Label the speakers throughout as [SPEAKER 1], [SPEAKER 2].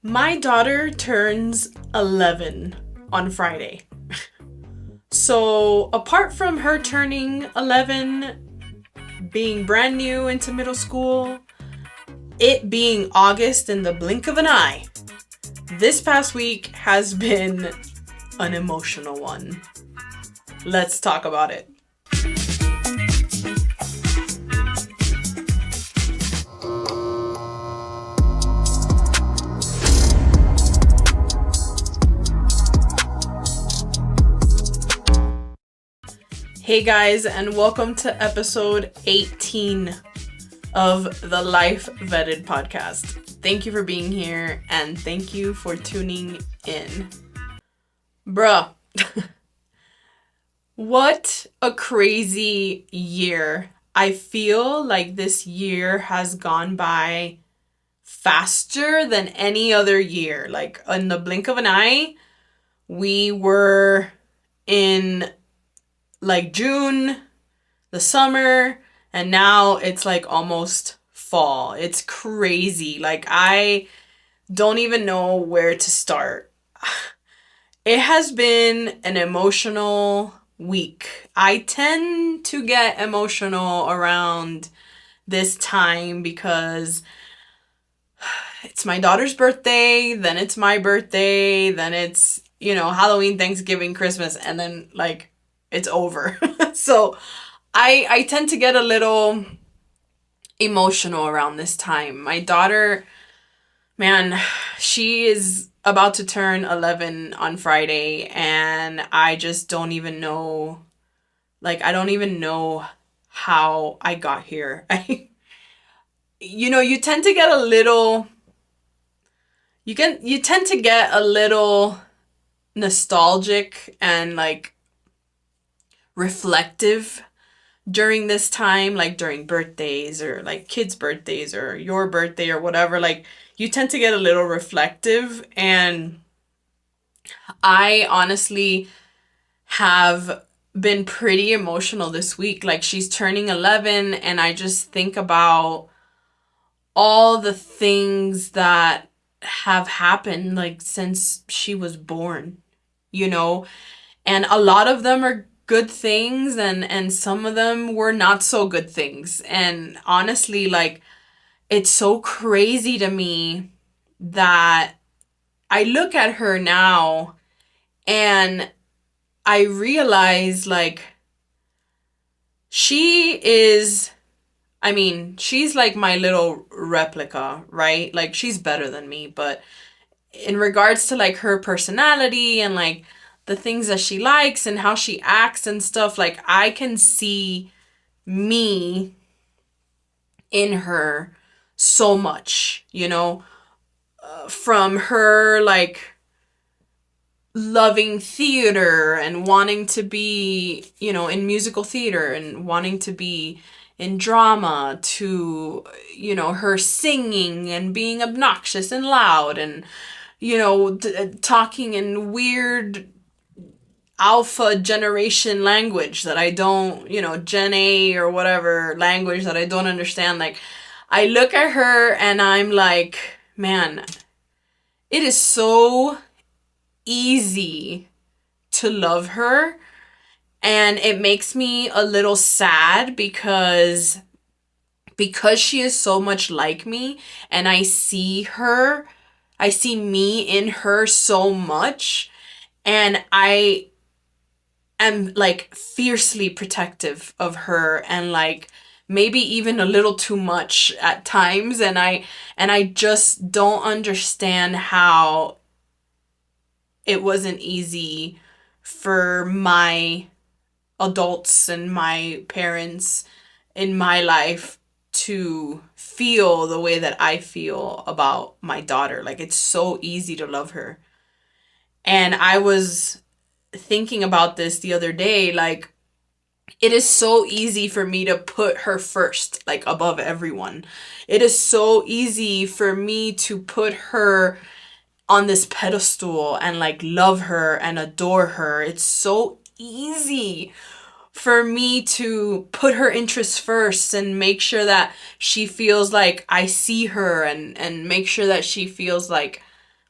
[SPEAKER 1] My daughter turns 11 on Friday. So, apart from her turning 11, being brand new into middle school, it being August in the blink of an eye, this past week has been an emotional one. Let's talk about it. Hey guys, and welcome to episode 18 of the Life Vetted podcast. Thank you for being here and thank you for tuning in. Bruh, what a crazy year. I feel like this year has gone by faster than any other year. Like in the blink of an eye, we were in like June, the summer, and now it's like almost fall. It's crazy. Like I don't even know where to start. It has been an emotional week. I tend to get emotional around this time because it's my daughter's birthday, then it's my birthday, then it's, Halloween, Thanksgiving, Christmas, and then like it's over. So I tend to get a little emotional around this time. My daughter, man, she is about to turn 11 on Friday, and I just don't even know, I don't even know how I got here. You tend to get a little, you tend to get a little nostalgic and reflective during this time, like during birthdays or like kids' birthdays or your birthday or whatever. Like you tend to get a little reflective, and I honestly have been pretty emotional this week. Like she's turning 11 and I just think about all the things that have happened like since she was born, and a lot of them are good things, and some of them were not so good things. And honestly, it's so crazy to me that I look at her now and I realize she's like my little replica, right? Like she's better than me, but in regards to her personality and the things that she likes and how she acts and stuff, I can see me in her so much, from her loving theater and wanting to be, in musical theater and wanting to be in drama to, her singing and being obnoxious and loud and, talking in weird alpha generation language that I don't, Gen A or whatever language that I don't understand. I look at her and I'm like, man, it is so easy to love her. And it makes me a little sad because she is so much like me, and I see me in her so much, and I am fiercely protective of her, and maybe even a little too much at times, and I just don't understand how it wasn't easy for my adults and my parents in my life to feel the way that I feel about my daughter. It's so easy to love her. And I was thinking about this the other day, it is so easy for me to put her first, above everyone. It is so easy for me to put her on this pedestal and love her and adore her. It's so easy for me to put her interests first and make sure that she feels like I see her, and make sure that she feels like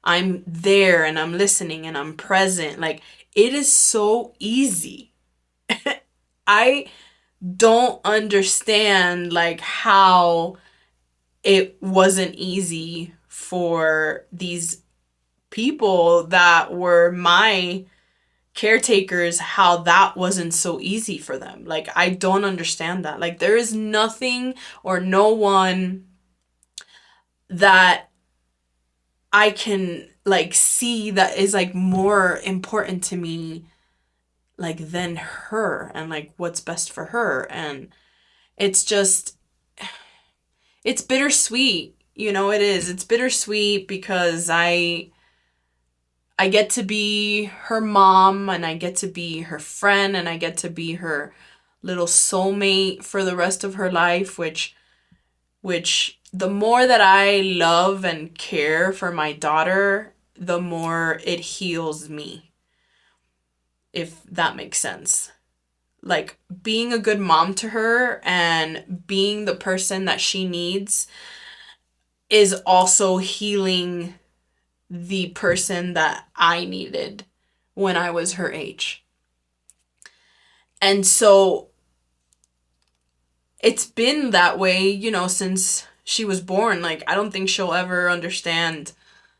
[SPEAKER 1] I'm there and I'm listening and I'm present. Like, it is so easy. I don't understand like how it wasn't easy for these people that were my caretakers, how that wasn't so easy for them. Like, I don't understand that. Like, there is nothing or no one that I can like see that is like more important to me like than her and like what's best for her. And it's just, it's bittersweet. You know, it is. It's bittersweet because I get to be her mom and I get to be her friend and I get to be her little soulmate for the rest of her life, which the more that I love and care for my daughter, the more it heals me, if that makes sense. Like, being a good mom to her and being the person that she needs is also healing the person that I needed when I was her age. And so it's been that way, you know, since she was born. Like, I don't think she'll ever understand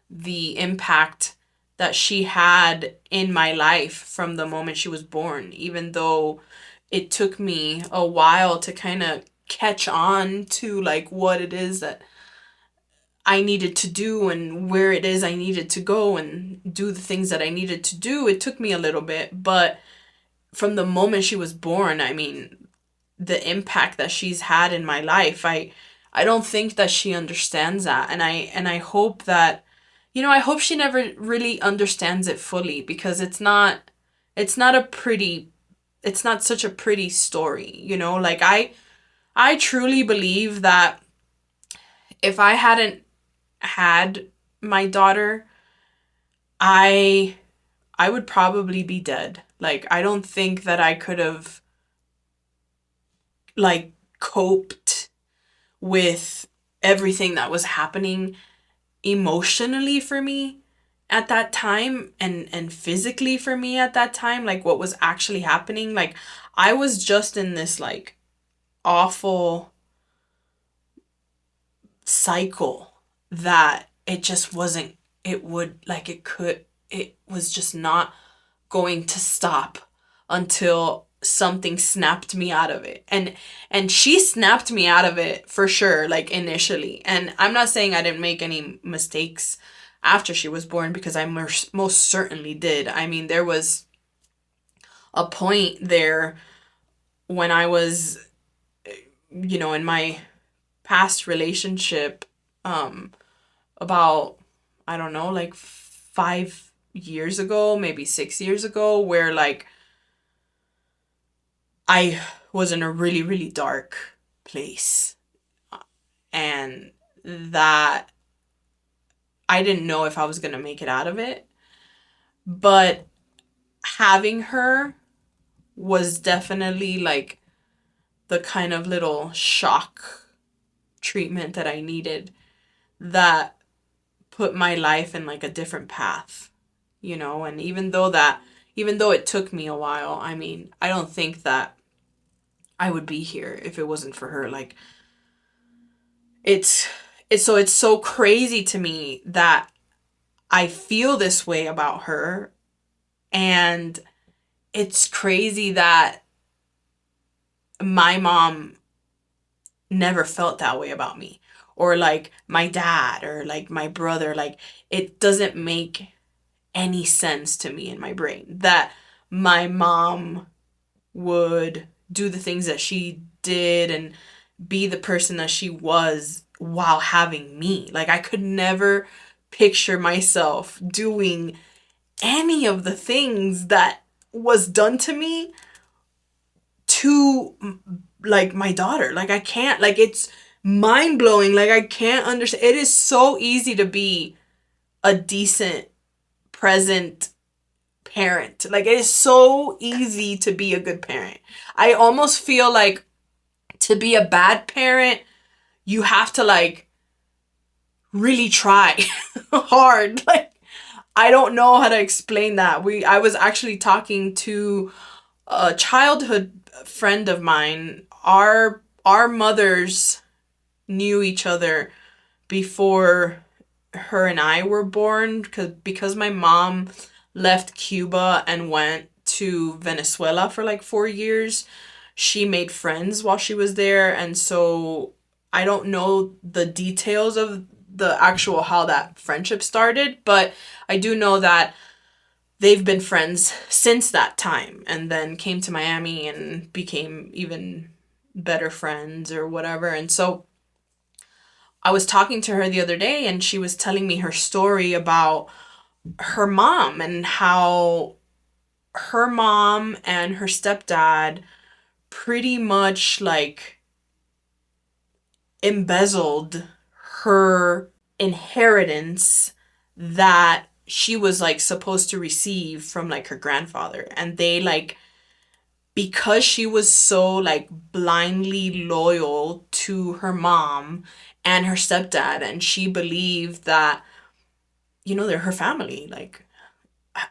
[SPEAKER 1] the impact that she had in my life from the moment she was born, even though it took me a while to kind of catch on to like what it is that I needed to do and where it is I needed to go and do the things that I needed to do. It took me a little bit, but from the moment she was born, I mean, the impact that she's had in my life, I don't think that she understands that. And I hope that, you know, I hope she never really understands it fully, because it's not a pretty, it's not such a pretty story, you know? Like, I truly believe that if I hadn't had my daughter, I I would probably be dead. Like, I don't think that I could have like coped with everything that was happening emotionally for me at that time, and physically for me at that time, like what was actually happening. Like, I was just in this like awful cycle that it just wasn't, it would like it could, it was just not going to stop until something snapped me out of it. And she snapped me out of it for sure, like initially. And I'm not saying I didn't make any mistakes after she was born, because I most certainly did. I mean, there was a point there when I was, you know, in my past relationship, um about, I don't know, like 5 years ago, maybe 6 years ago, where like I was in a really, really dark place. And that I didn't know if I was going to make it out of it. But having her was definitely like the kind of little shock treatment that I needed, that put my life in like a different path, you know? And even though it took me a while, I mean, I don't think that I would be here if it wasn't for her. Like, it's it's so crazy to me that I feel this way about her, and it's crazy that my mom never felt that way about me, or like my dad, or like my brother. Like, it doesn't make any sense to me in my brain that my mom would do the things that she did and be the person that she was while having me. Like, I could never picture myself doing any of the things that was done to me to like my daughter. Like, I can't, like, it's mind blowing. Like, I can't understand. It is so easy to be a decent, present parent. Like, it is so easy to be a good parent. I almost feel like to be a bad parent, you have to like really try hard. Like, I don't know how to explain that. I was actually talking to a childhood friend of mine. Our mothers knew each other before her and I were born, because my mom left Cuba and went to Venezuela for like 4 years. She made friends while she was there, and so I don't know the details of the actual how that friendship started, but I do know that they've been friends since that time and then came to Miami and became even better friends or whatever. And so I was talking to her the other day and she was telling me her story about her mom and how her mom and her stepdad pretty much like embezzled her inheritance that she was like supposed to receive from like her grandfather. And they like, because she was so like blindly loyal to her mom and her stepdad, and she believed that, they're her family, like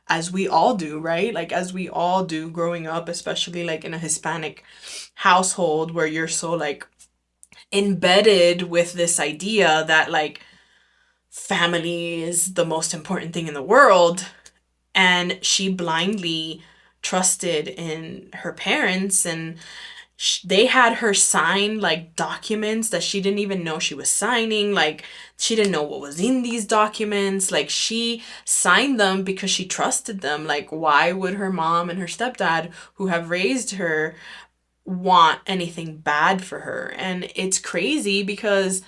[SPEAKER 1] as we all do, right? Like as we all do growing up, especially like in a Hispanic household where you're so like embedded with this idea that like family is the most important thing in the world. And she blindly trusted in her parents, and they had her sign like documents that she didn't even know she was signing. Like she didn't know what was in these documents. Like she signed them because she trusted them. Like why would her mom and her stepdad, who have raised her, want anything bad for her? And it's crazy because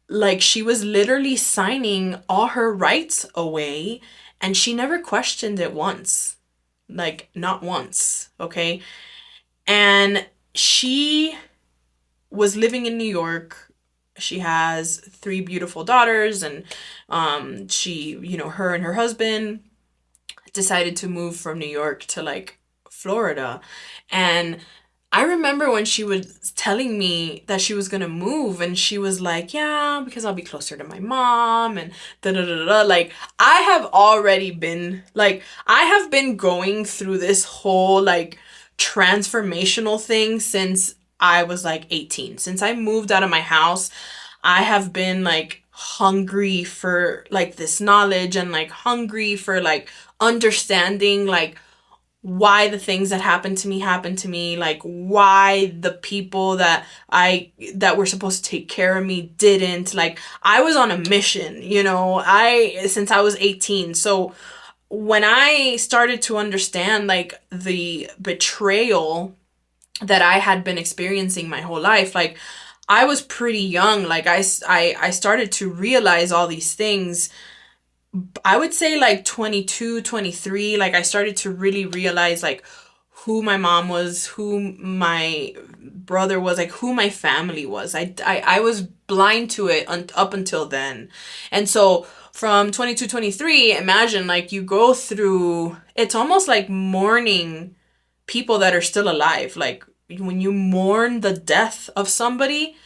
[SPEAKER 1] like she was literally signing all her rights away and she never questioned it once. Like not once, okay? And she was living in New York. She has three beautiful daughters, and her and her husband decided to move from New York to like Florida. And I remember when she was telling me that she was gonna move, and she was like, "Yeah, because I'll be closer to my mom," and da da da da. Like, I have been going through this whole like transformational thing since I was like 18. Since I moved out of my house, I have been like hungry for like this knowledge and like hungry for like understanding like why the things that happened to me, like why the people that were supposed to take care of me didn't. Like I was on a mission, since I was 18. So when I started to understand like the betrayal that I had been experiencing my whole life, like I was pretty young. Like I started to realize all these things, I would say like 22, 23. Like I started to really realize like who my mom was, who my brother was, like who my family was. I was blind to it up until then. And so from 22, 23, imagine like you go through, it's almost like mourning people that are still alive. Like when you mourn the death of somebody,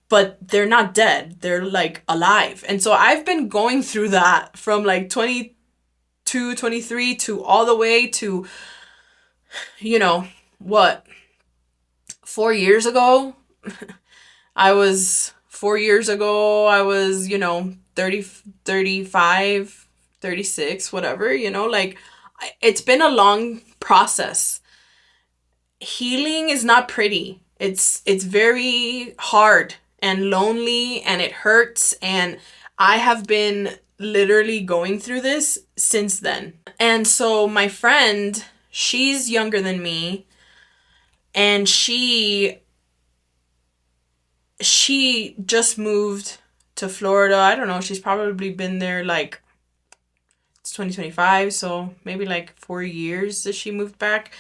[SPEAKER 1] but they're not dead. They're like alive. And so I've been going through that from like 22, 23 to all the way to, you know, what, 4 years ago? I was 4 years ago, I was, 30, 35, 36, whatever, like it's been a long process. Healing is not pretty. It's very hard and lonely and it hurts, and I have been literally going through this since then. And so my friend, she's younger than me, and she just moved to Florida. I don't know, she's probably been there like, it's 2025, so maybe like 4 years that she moved back.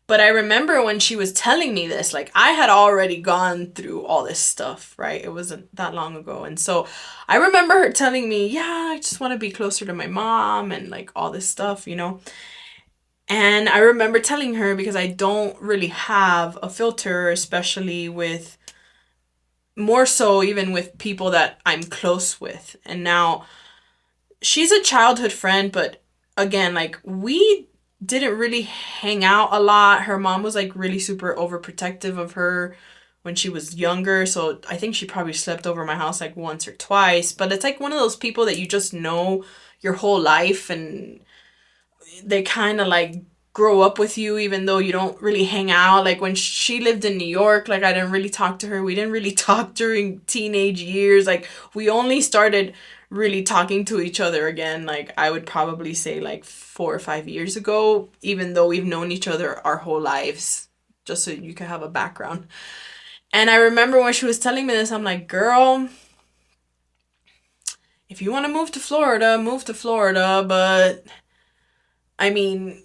[SPEAKER 1] But I remember when she was telling me this, like I had already gone through all this stuff, right? It wasn't that long ago. And so I remember her telling me, yeah, I just want to be closer to my mom and like all this stuff, And I remember telling her, because I don't really have a filter, especially with, more so even with people that I'm close with. And now she's a childhood friend, but again, like, we didn't really hang out a lot. Her mom was like really super overprotective of her when she was younger, so I think she probably slept over my house like once or twice. But it's like one of those people that you just know your whole life, and they kind of like grow up with you even though you don't really hang out. Like when she lived in New York, like I didn't really talk to her. We didn't really talk during teenage years. Like we only started really talking to each other again, like I would probably say like 4 or 5 years ago, even though we've known each other our whole lives, just so you can have a background. And I remember when she was telling me this, I'm like, girl, if you want to move to Florida, move to Florida, but I mean,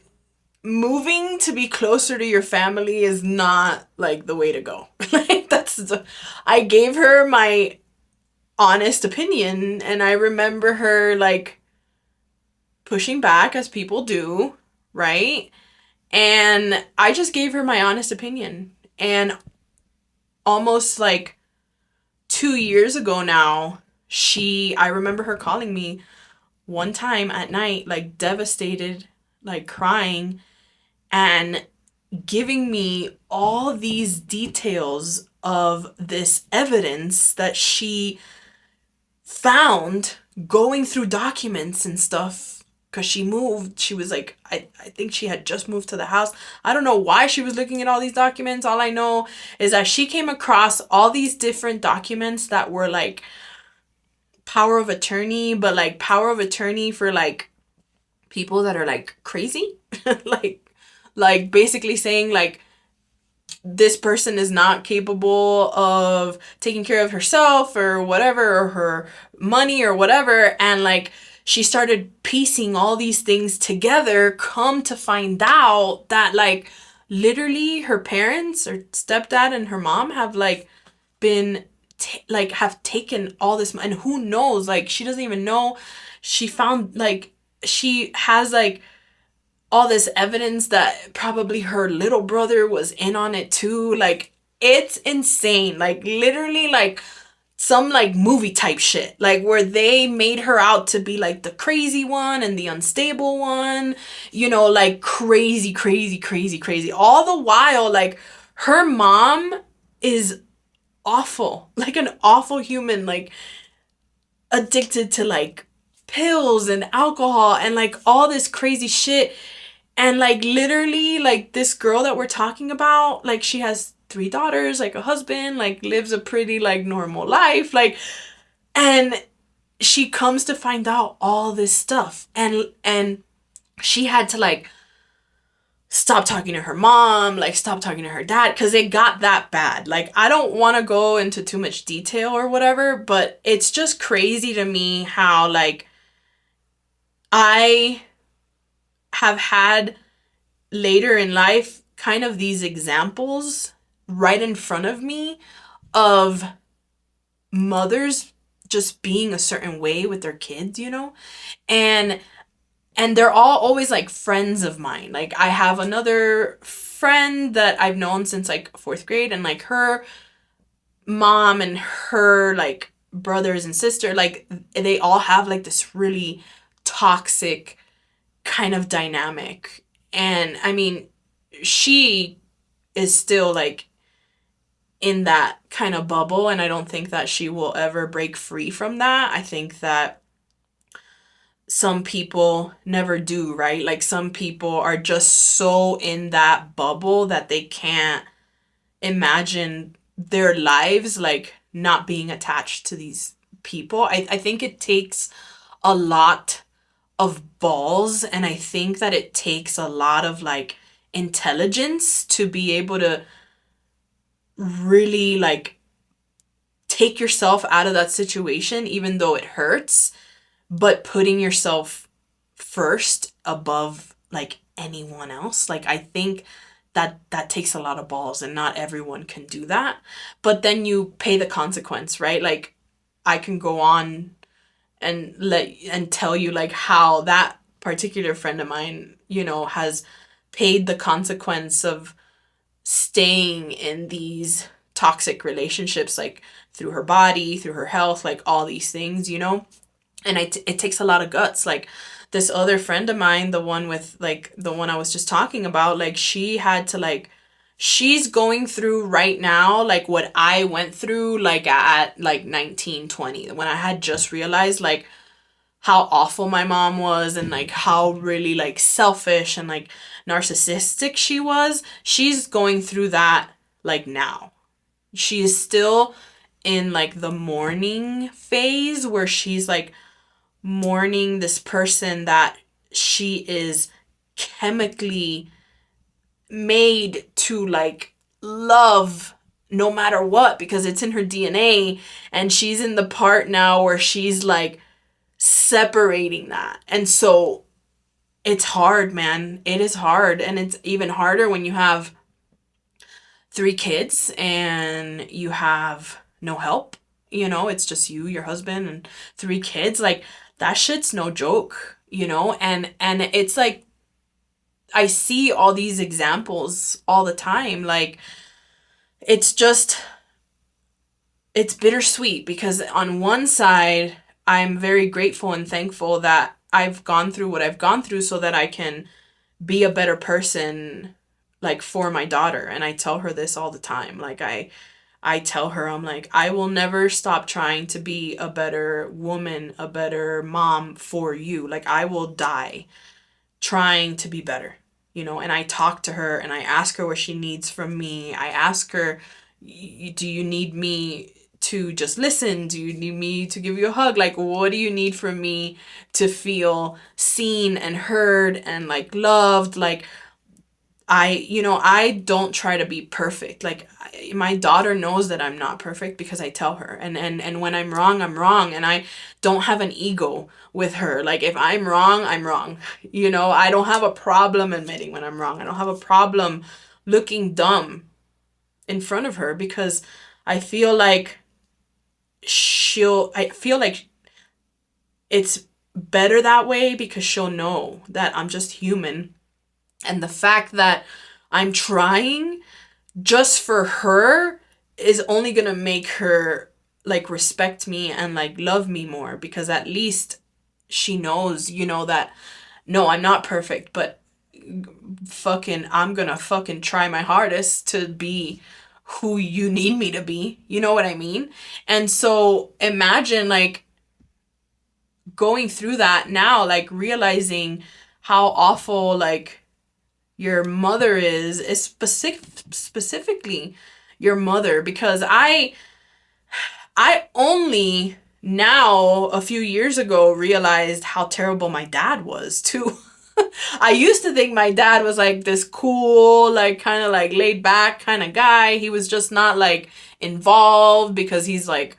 [SPEAKER 1] moving to be closer to your family is not like the way to go. Like I gave her my honest opinion, and I remember her like pushing back as people do, right? And I just gave her my honest opinion. And almost like 2 years ago now, I remember her calling me one time at night, like devastated, like crying, and giving me all these details of this evidence that she found going through documents and stuff, because she moved. She was like, I think she had just moved to the house. I don't know why she was looking at all these documents. All I know is that she came across all these different documents that were like power of attorney, but like power of attorney for like people that are like crazy. like basically saying like this person is not capable of taking care of herself or whatever, or her money or whatever. And like she started piecing all these things together, come to find out that like literally her parents or stepdad and her mom have like been like have taken all this, and who knows, like she doesn't even know. She found like she has like all this evidence that probably her little brother was in on it too. Like it's insane. Like literally like some like movie type shit. Like where they made her out to be like the crazy one and the unstable one. You know, like crazy, crazy, crazy, crazy. All the while, like her mom is awful. Like an awful human, like addicted to like pills and alcohol and like all this crazy shit. And like literally like this girl that we're talking about, like she has 3 daughters, like a husband, like lives a pretty like normal life, like, and she comes to find out all this stuff, and she had to like stop talking to her mom, like stop talking to her dad, because it got that bad. Like I don't want to go into too much detail or whatever, but it's just crazy to me how like I have had later in life kind of these examples right in front of me of mothers just being a certain way with their kids, you know? And they're all always like friends of mine. Like I have another friend that I've known since like 4th grade, and like her mom and her like brothers and sister, like they all have like this really toxic kind of dynamic. And I mean, she is still like in that kind of bubble, and I don't think that she will ever break free from that. I think that some people never do, right? Like some people are just so in that bubble that they can't imagine their lives like not being attached to these people. I think it takes a lot of balls, and I think that it takes a lot of like intelligence to be able to really like take yourself out of that situation, even though it hurts, but putting yourself first above like anyone else. Like I think that takes a lot of balls, and not everyone can do that. But then you pay the consequence, right? Like I can go on and tell you like how that particular friend of mine, you know, has paid the consequence of staying in these toxic relationships, like through her body, through her health, like all these things, you know? And it takes a lot of guts. Like this other friend of mine, the one with like the one I was just talking about, like she had to like she's going through right now like what I went through like at like 19, 20, when I had just realized like how awful my mom was and like how really like selfish and like narcissistic she was. She's going through that like now. She is still in like the mourning phase where she's like mourning this person that she is chemically made to like love no matter what because it's in her DNA, and she's in the part now where she's like separating that. And so it's hard, man. It is hard, and it's even harder when you have 3 kids and you have no help. It's just you, your husband, and 3 kids. Like that shit's no joke, and it's like I see all these examples all the time. Like it's just it's bittersweet because on one side I'm very grateful and thankful that I've gone through what I've gone through so that I can be a better person like for my daughter. And I tell her this all the time. Like I tell her, I'm like, I will never stop trying to be a better woman, a better mom for you. Like I will die trying to be better, and I talk to her and I ask her what she needs from me. I ask her, do you need me to just listen? Do you need me to give you a hug? Like, what do you need from me to feel seen and heard and like loved? Like, I don't try to be perfect. Like my daughter knows that I'm not perfect because I tell her. And when I'm wrong, I'm wrong. And I don't have an ego with her. Like if I'm wrong, I'm wrong. I don't have a problem admitting when I'm wrong. I don't have a problem looking dumb in front of her because I feel like I feel like it's better that way because she'll know that I'm just human. And the fact that I'm trying just for her is only gonna make her like respect me and like love me more because at least she knows, that no, I'm not perfect, but fucking I'm gonna fucking try my hardest to be who you need me to be. You know what I mean? And so imagine like going through that now, like realizing how awful like your mother is specifically your mother, because I only now a few years ago realized how terrible my dad was too. I used to think my dad was like this cool, like kind of like laid back kind of guy. He was just not like involved because he's like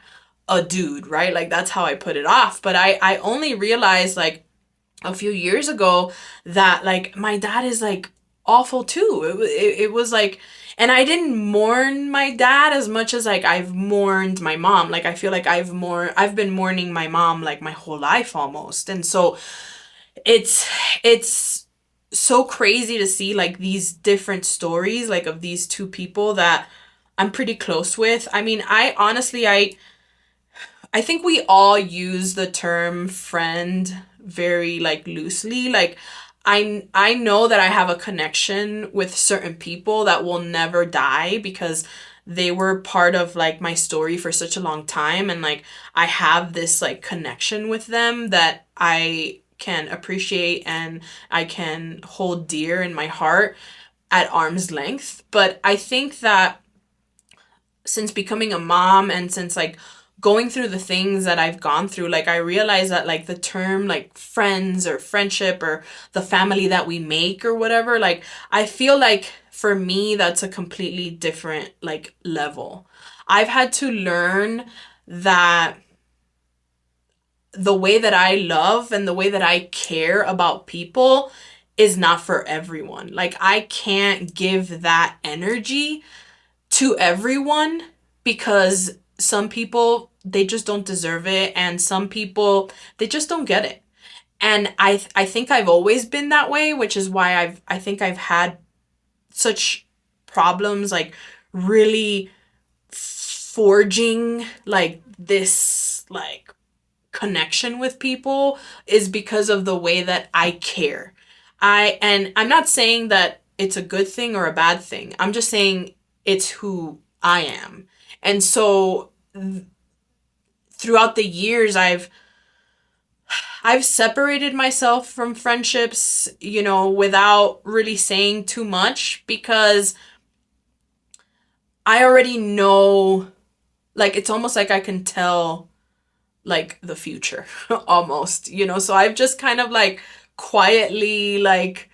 [SPEAKER 1] a dude, right? Like that's how I put it off. But I only realized like a few years ago that like my dad is like awful too. It was like, and I didn't mourn my dad as much as like I've mourned my mom. Like I feel like I've been mourning my mom like my whole life almost. And so it's so crazy to see like these different stories like of these 2 people that I'm pretty close with. I mean, I honestly I think we all use the term friend very like loosely. Like I know that I have a connection with certain people that will never die because they were part of like my story for such a long time, and like I have this like connection with them that I can appreciate and I can hold dear in my heart at arm's length. But I think that since becoming a mom and since like going through the things that I've gone through, like I realize that like the term like friends or friendship or the family that we make or whatever, like I feel like for me that's a completely different like level. I've had to learn that the way that I love and the way that I care about people is not for everyone. Like I can't give that energy to everyone because some people they just don't deserve it, and some people they just don't get it. And I think I've always been that way, which is why I think I've had such problems like really forging like this like connection with people is because of the way that I care. And I'm not saying that it's a good thing or a bad thing. I'm just saying it's who I am. And so throughout the years, I've separated myself from friendships, you know, without really saying too much, because I already know, like, it's almost like I can tell, like, the future almost, you know. So I've just kind of like quietly like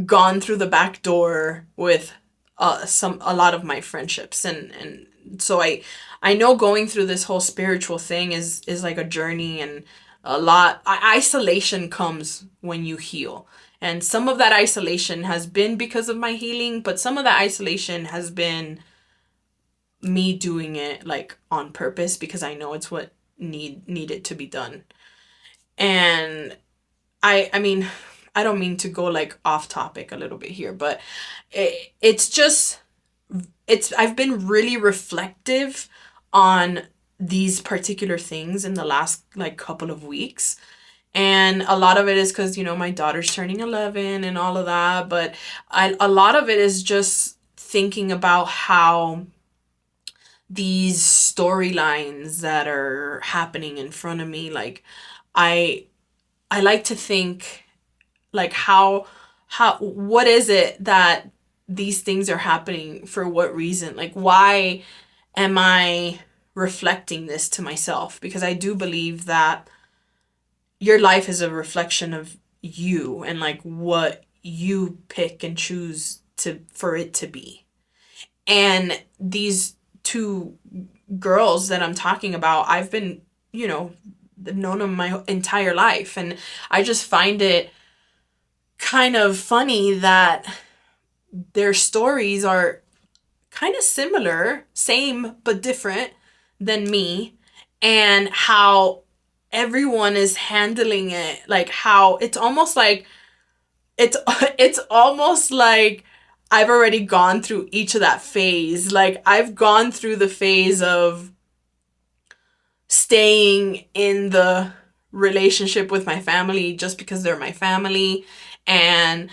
[SPEAKER 1] gone through the back door with a lot of my friendships, and so I know going through this whole spiritual thing is like a journey, and a lot isolation comes when you heal. And some of that isolation has been because of my healing, but some of that isolation has been me doing it like on purpose, because I know it's what needed to be done. And I mean, I don't mean to go like off topic a little bit here, but it's just I've been really reflective on these particular things in the last like couple of weeks. And a lot of it is because, you know, my daughter's turning 11 and all of that, but a lot of it is just thinking about how these storylines that are happening in front of me, like, I I like to think, like, how what is it that these things are happening, for what reason? Like, why am I reflecting this to myself? Because I do believe that your life is a reflection of you, and like what you pick and choose to for it to be. And these two girls that I'm talking about, I've been, you know, known them my entire life, and I just find it kind of funny that their stories are kind of similar, same but different than me, and how everyone is handling it, like how it's almost like it's it's almost like I've already gone through each of that phase. Like, I've gone through the phase of staying in the relationship with my family just because they're my family, and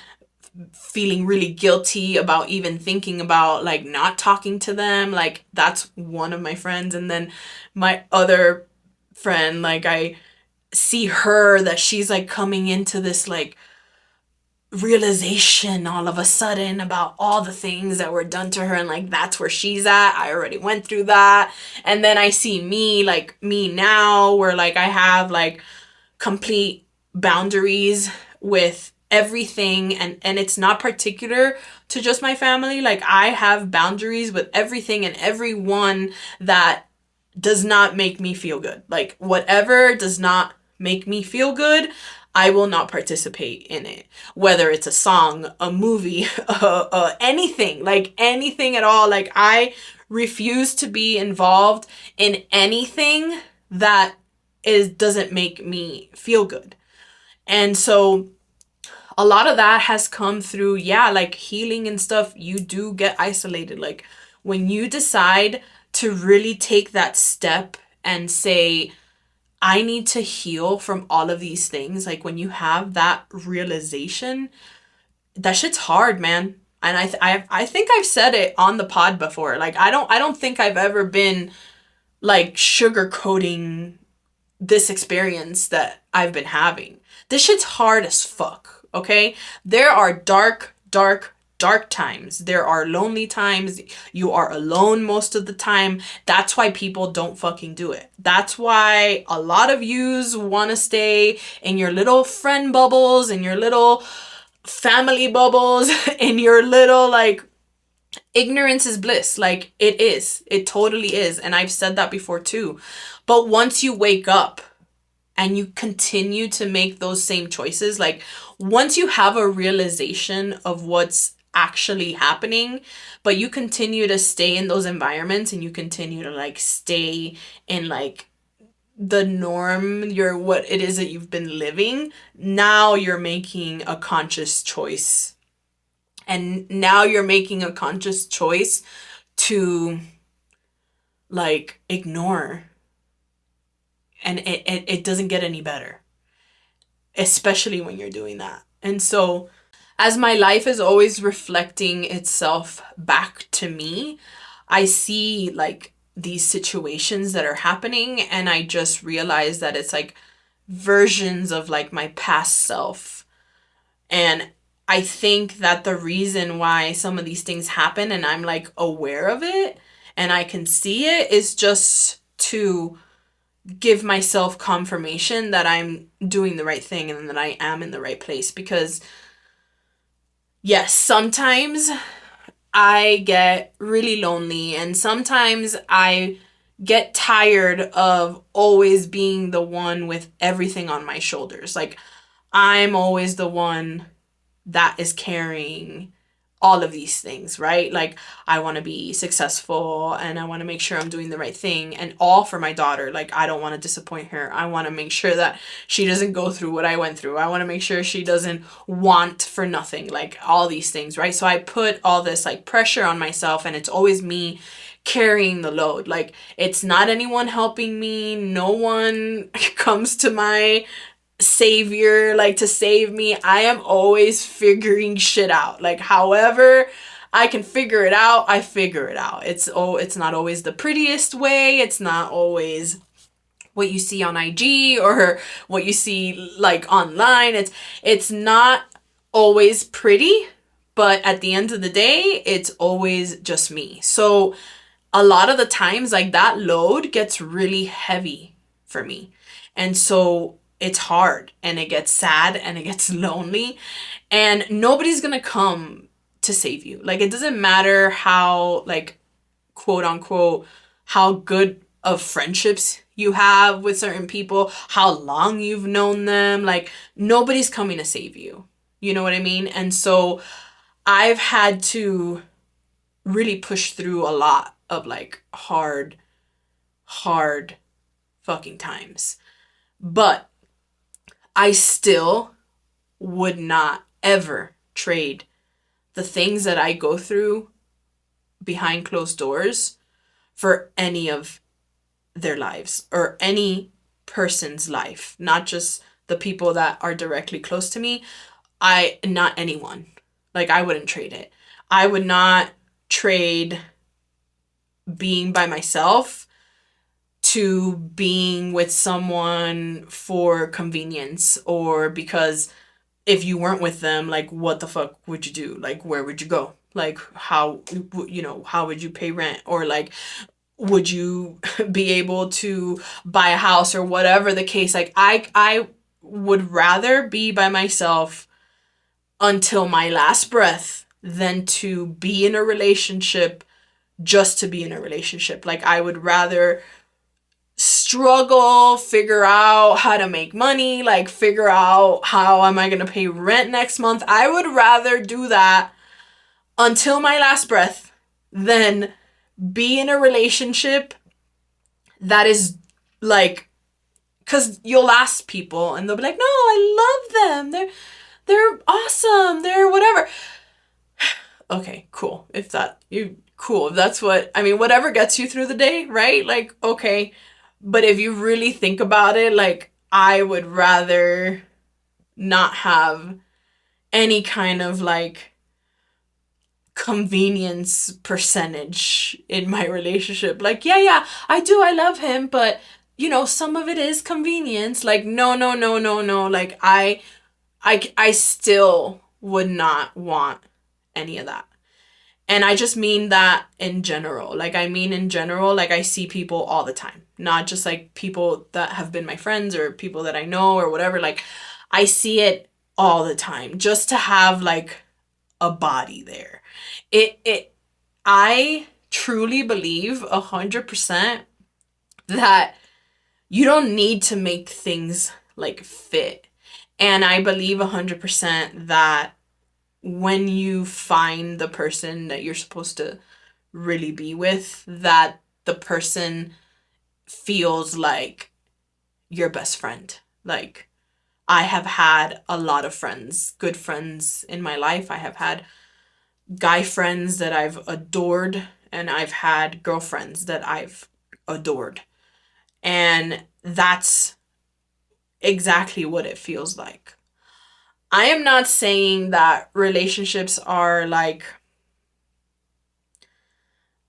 [SPEAKER 1] feeling really guilty about even thinking about like not talking to them. Like, that's one of my friends. And then my other friend, like, I see her, that she's like coming into this like realization all of a sudden about all the things that were done to her, and like that's where she's at. I already went through that. And then I see me, like me now, where like I have like complete boundaries with everything, and it's not particular to just my family. Like, I have boundaries with everything and everyone that does not make me feel good. Like, whatever does not make me feel good, I will not participate in it. Whether it's a song, a movie, anything, like anything at all. Like, I refuse to be involved in anything that doesn't make me feel good. And so a lot of that has come through, yeah, like healing and stuff. You do get isolated. Like, when you decide to really take that step and say, I need to heal from all of these things, like when you have that realization, that shit's hard, man. And I think I've said it on the pod before. Like, I don't think I've ever been like sugarcoating this experience that I've been having. This shit's hard as fuck, okay? There are dark, dark, dark times. There are lonely times. You are alone most of the time. That's why people don't fucking do it. That's why a lot of yous want to stay in your little friend bubbles, in your little family bubbles, in your little like ignorance is bliss. Like, it is. It totally is. And I've said that before too. But once you wake up and you continue to make those same choices, like once you have a realization of what's actually happening, but you continue to stay in those environments, and you continue to like stay in like the norm, what it is that you've been living, now you're making a conscious choice. And now you're making a conscious choice to like ignore and it doesn't get any better, especially when you're doing that. And so as my life is always reflecting itself back to me, I see like these situations that are happening, and I just realize that it's like versions of like my past self. And I think that the reason why some of these things happen and I'm like aware of it and I can see it is just to give myself confirmation that I'm doing the right thing and that I am in the right place. Because yes, sometimes I get really lonely, and sometimes I get tired of always being the one with everything on my shoulders. Like, I'm always the one that is carrying all of these things, right? Like, I want to be successful and I want to make sure I'm doing the right thing, and all for my daughter. Like, I don't want to disappoint her. I want to make sure that she doesn't go through what I went through. I want to make sure she doesn't want for nothing, like all these things, right? So I put all this like pressure on myself, and it's always me carrying the load. Like, it's not anyone helping me. No one comes to my savior like to save me. I am always figuring shit out. Like, however I can figure it out, I figure it out. It's not always the prettiest way. It's not always what you see on IG or what you see like online. It's not always pretty, but at the end of the day, it's always just me. So a lot of the times, like, that load gets really heavy for me. And so it's hard, and it gets sad, and it gets lonely, and nobody's gonna come to save you. Like, it doesn't matter how, like, quote unquote, how good of friendships you have with certain people, how long you've known them. Like, nobody's coming to save you. You know what I mean? And so I've had to really push through a lot of like hard fucking times. But I still would not ever trade the things that I go through behind closed doors for any of their lives or any person's life, not just the people that are directly close to me. Not anyone. Like, I wouldn't trade it. I would not trade being by myself to being with someone for convenience, or because if you weren't with them, like, what the fuck would you do? Like, where would you go? Like, how, how would you pay rent? Or like, would you be able to buy a house, or whatever the case? Like, I would rather be by myself until my last breath than to be in a relationship just to be in a relationship. Like, I would rather struggle, figure out how to make money, like figure out how am I going to pay rent next month. I would rather do that until my last breath than be in a relationship that is like, because you'll ask people and they'll be like, no, I love them. They're awesome. They're whatever. Okay, cool. If that's what, I mean, whatever gets you through the day, right? Like, okay. But if you really think about it, like, I would rather not have any kind of like convenience percentage in my relationship. Like, yeah, I do. I love him, but some of it is convenience. Like, no. Like, I still would not want any of that. And I just mean that in general. Like, I mean in general, like, I see people all the time. Not just like people that have been my friends or people that I know or whatever. Like, I see it all the time. Just to have like a body there. I truly believe 100% that you don't need to make things like fit. And I believe 100% that when you find the person that you're supposed to really be with, that the person feels like your best friend. Like, I have had a lot of friends, good friends in my life. I have had guy friends that I've adored, and I've had girlfriends that I've adored. And that's exactly what it feels like. I am not saying that relationships are like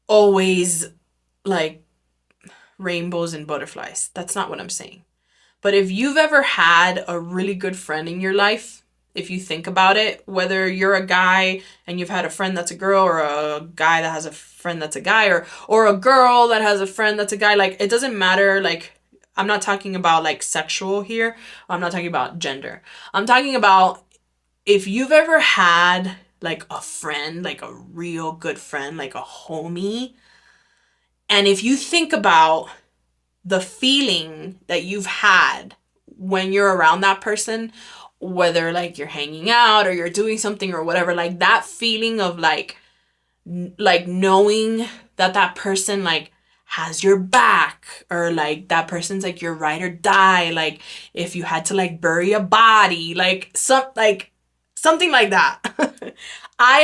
[SPEAKER 1] always like rainbows and butterflies. That's not what I'm saying. But if you've ever had a really good friend in your life, if you think about it, whether you're a guy and you've had a friend that's a girl, or a guy that has a friend that's a guy, or a girl that has a friend that's a guy, like it doesn't matter. Like, I'm not talking about like sexual here. I'm not talking about gender. I'm talking about if you've ever had like a friend, like a real good friend, like a homie, and if you think about the feeling that you've had when you're around that person, whether like you're hanging out or you're doing something or whatever, like that feeling of like knowing that that person like has your back, or like that person's like your ride or die, like if you had to like bury a body, like something like that. I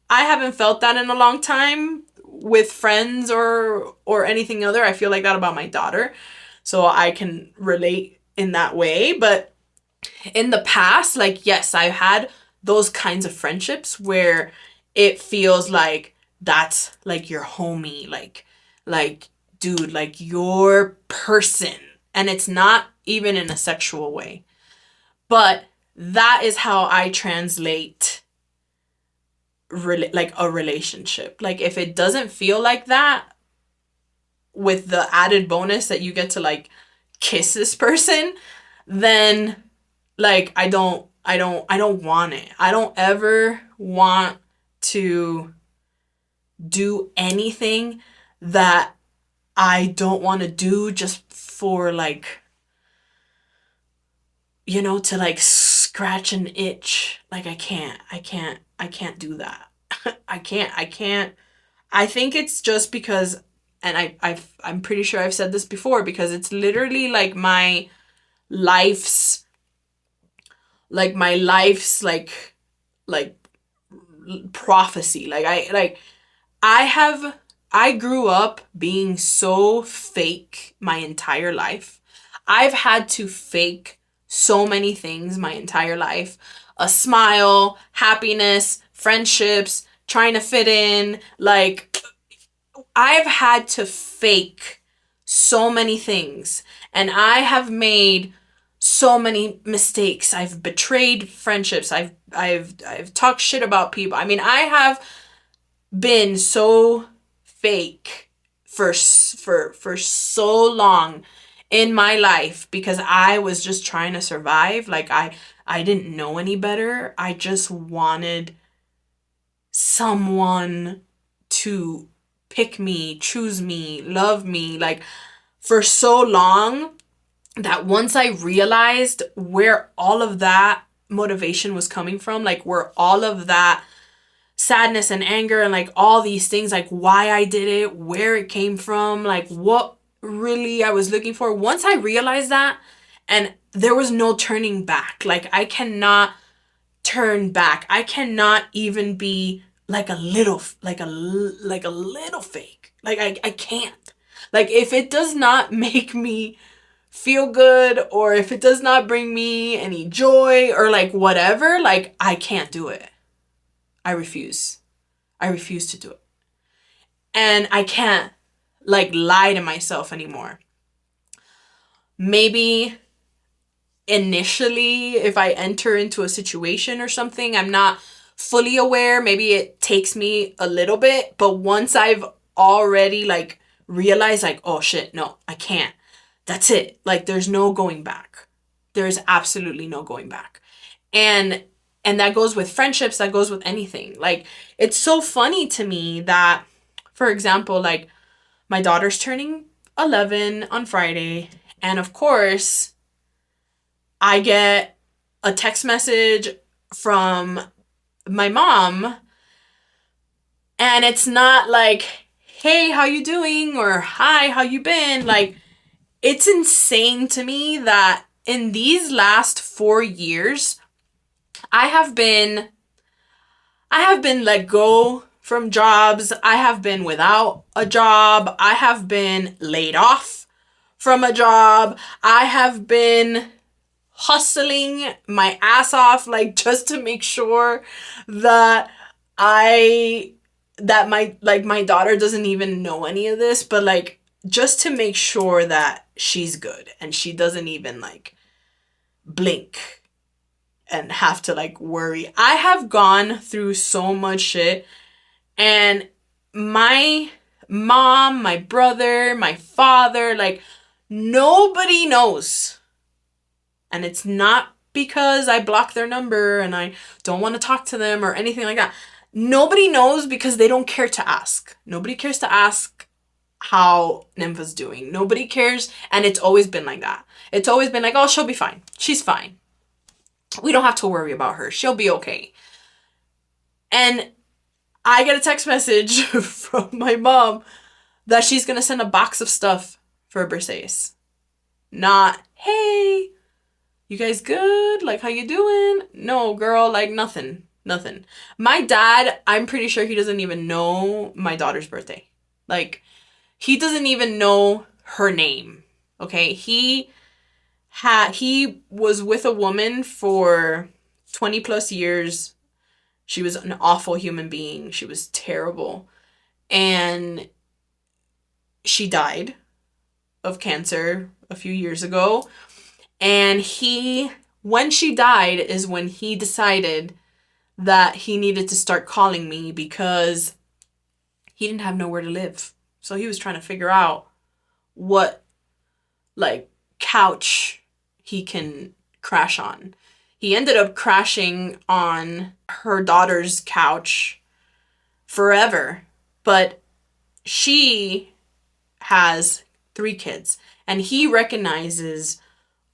[SPEAKER 1] haven't felt that in a long time with friends or anything other. I feel like that about my daughter, so I can relate in that way. But in the past, like, yes, I've had those kinds of friendships where it feels like that's like your homie, like dude, like your person, and it's not even in a sexual way. But that is how I translate like a relationship. Like if it doesn't feel like that, with the added bonus that you get to like kiss this person, then like I don't want it. I don't ever want to do anything that I don't want to do just for like, to like scratch an itch. Like I can't do that. I can't. I think it's just because, and I'm pretty sure I've said this before, because it's literally life's like prophecy. I grew up being so fake my entire life. I've had to fake so many things my entire life. A smile, happiness, friendships, trying to fit in. Like, I've had to fake so many things, and I have made so many mistakes. I've betrayed friendships. I've talked shit about people. I mean, I have been so fake for so long in my life because I was just trying to survive. Like I didn't know any better. I just wanted someone to pick me, choose me, love me, like for so long, that once I realized where all of that motivation was coming from, like where all of that sadness and anger and like all these things, like why I did it, where it came from, like what really I was looking for. Once I realized that, and there was no turning back. Like I cannot turn back. I cannot even be like a little fake. Like I can't. Like if it does not make me feel good, or if it does not bring me any joy or like whatever, like I can't do it. I refuse. I refuse to do it. And I can't like lie to myself anymore. Maybe initially, if I enter into a situation or something, I'm not fully aware. Maybe it takes me a little bit, but once I've already like realized like, oh shit, no, I can't. That's it. Like there's no going back. There's absolutely no going back. And that goes with friendships, that goes with anything. Like it's so funny to me that, for example, like my daughter's turning 11 on Friday, and of course, I get a text message from my mom, and it's not like, "Hey, how you doing?" or "Hi, how you been?" Like it's insane to me that in these last 4 years, I have been let go from jobs. I have been without a job. I have been laid off from a job. I have been hustling my ass off, like, just to make sure that I that my daughter doesn't even know any of this, but like just to make sure that she's good and she doesn't even like blink and have to like worry. I have gone through so much shit, and my mom, my brother, my father, like nobody knows. And it's not because I block their number and I don't want to talk to them or anything like that. Nobody knows because they don't care to ask. Nobody cares to ask how Nympha's doing. Nobody cares, and it's always been like that. It's always been like, oh, she'll be fine. She's fine. We don't have to worry about her. She'll be okay. And I get a text message from my mom that she's going to send a box of stuff for her birthdays. Not, hey, you guys good? Like, how you doing? No, girl, like nothing. Nothing. My dad, I'm pretty sure he doesn't even know my daughter's birthday. Like, he doesn't even know her name. Okay? He was with a woman for 20 plus years. She was an awful human being. She was terrible. And she died of cancer a few years ago. And when she died is when he decided that he needed to start calling me because he didn't have nowhere to live. So he was trying to figure out what, like, couch he can crash on. He ended up crashing on her daughter's couch forever. But she has 3 kids. And he recognizes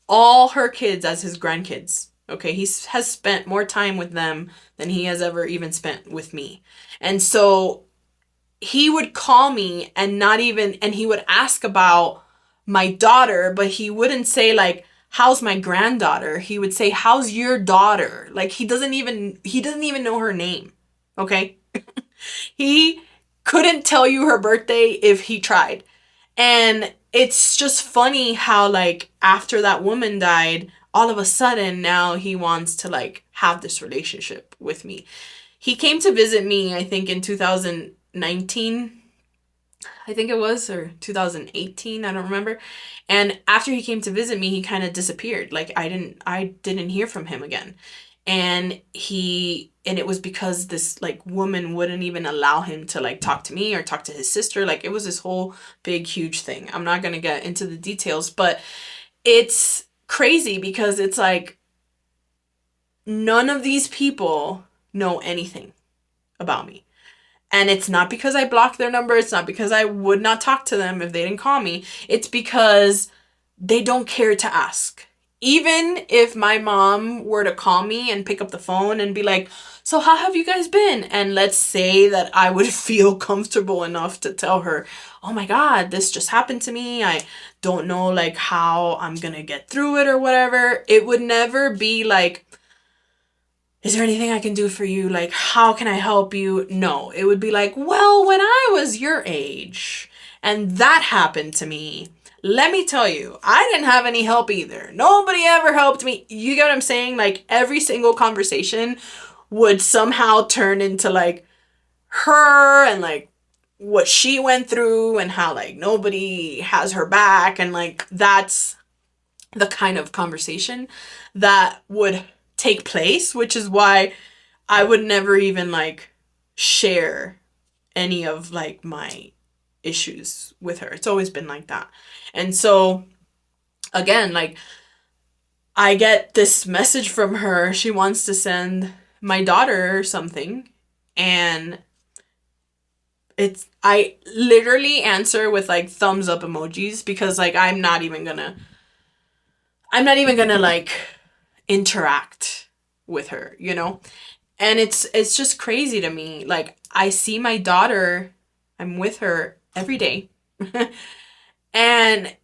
[SPEAKER 1] all her kids as his grandkids. Okay, he has spent more time with them than he has ever even spent with me. And so he would call me and he would ask about my daughter, but he wouldn't say like, how's my granddaughter? He would say, how's your daughter? Like he doesn't even know her name. Okay? He couldn't tell you her birthday if he tried. And it's just funny how like after that woman died, all of a sudden now he wants to like have this relationship with me. He came to visit me, I think in 2019, I think it was, or 2018, I don't remember. And after he came to visit me, he kind of disappeared. Like I didn't hear from him again. And it was because this like woman wouldn't even allow him to like talk to me or talk to his sister. Like it was this whole big, huge thing. I'm not going to get into the details, but it's crazy because it's like none of these people know anything about me. And it's not because I blocked their number. It's not because I would not talk to them if they didn't call me. It's because they don't care to ask. Even if my mom were to call me and pick up the phone and be like, so how have you guys been? And let's say that I would feel comfortable enough to tell her, oh my God, this just happened to me. I don't know like how I'm going to get through it or whatever. It would never be like, is there anything I can do for you? Like, how can I help you? No, it would be like, well, when I was your age and that happened to me, let me tell you, I didn't have any help either. Nobody ever helped me. You get what I'm saying? Like every single conversation would somehow turn into like her and like what she went through and how like nobody has her back. And like that's the kind of conversation that would take place, which is why I would never even like share any of like my issues with her. It's always been like that. And so again, like I get this message from her. She wants to send my daughter something, and I literally answer with like thumbs up emojis because like I'm not even gonna like interact with her, you know? And it's just crazy to me. Like I see my daughter, I'm with her every day. And